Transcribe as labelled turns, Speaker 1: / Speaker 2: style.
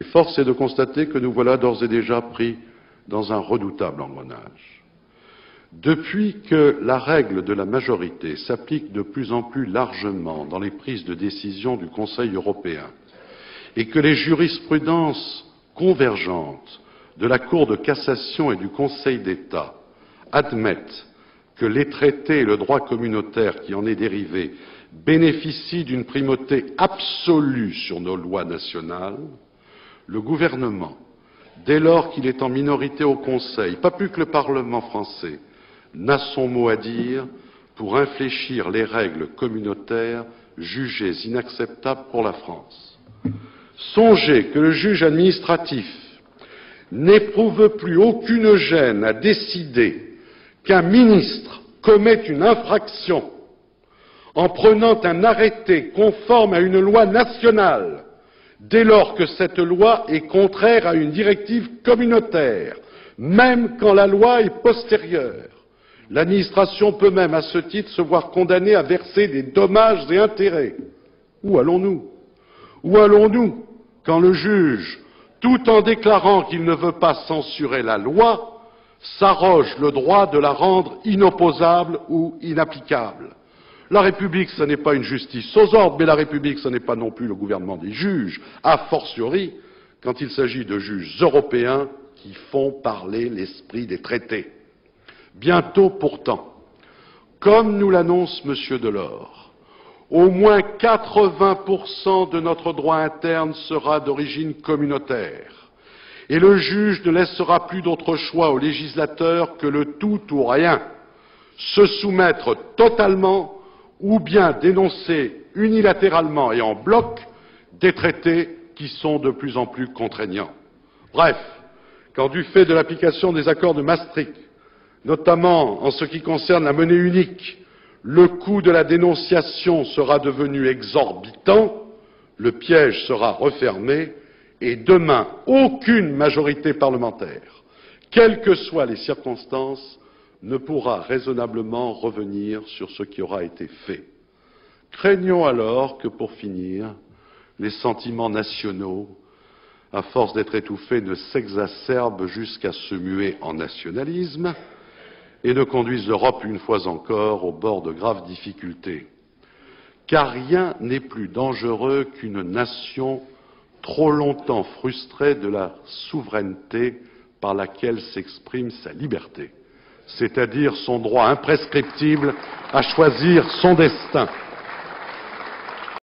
Speaker 1: Force est de constater que nous voilà d'ores et déjà pris dans un redoutable engrenage. Depuis que la règle de la majorité s'applique de plus en plus largement dans les prises de décision du Conseil européen et que les jurisprudences convergentes de la Cour de cassation et du Conseil d'État admettent que les traités et le droit communautaire qui en est dérivé bénéficient d'une primauté absolue sur nos lois nationales, le gouvernement, dès lors qu'il est en minorité au Conseil, pas plus que le Parlement français, n'a son mot à dire pour infléchir les règles communautaires jugées inacceptables pour la France. Songez que le juge administratif n'éprouve plus aucune gêne à décider qu'un ministre commet une infraction en prenant un arrêté conforme à une loi nationale, dès lors que cette loi est contraire à une directive communautaire, même quand la loi est postérieure. L'administration peut même, à ce titre, se voir condamnée à verser des dommages et intérêts. Où allons-nous? Où allons-nous quand le juge, tout en déclarant qu'il ne veut pas censurer la loi, s'arroge le droit de la rendre inopposable ou inapplicable? La République, ce n'est pas une justice aux ordres, mais la République, ce n'est pas non plus le gouvernement des juges, a fortiori quand il s'agit de juges européens qui font parler l'esprit des traités. Bientôt pourtant, comme nous l'annonce M. Delors, au moins 80% de notre droit interne sera d'origine communautaire, et le juge ne laissera plus d'autre choix au législateur que le tout ou rien, se soumettre totalement ou bien dénoncer unilatéralement et en bloc des traités qui sont de plus en plus contraignants. Bref, quand du fait de l'application des accords de Maastricht, notamment en ce qui concerne la monnaie unique, le coût de la dénonciation sera devenu exorbitant, le piège sera refermé et demain, aucune majorité parlementaire, quelles que soient les circonstances, ne pourra raisonnablement revenir sur ce qui aura été fait. Craignons alors que, pour finir, les sentiments nationaux, à force d'être étouffés, ne s'exacerbent jusqu'à se muer en nationalisme et ne conduisent l'Europe une fois encore au bord de graves difficultés. Car rien n'est plus dangereux qu'une nation trop longtemps frustrée de la souveraineté par laquelle s'exprime sa liberté, c'est-à-dire son droit imprescriptible à choisir son destin.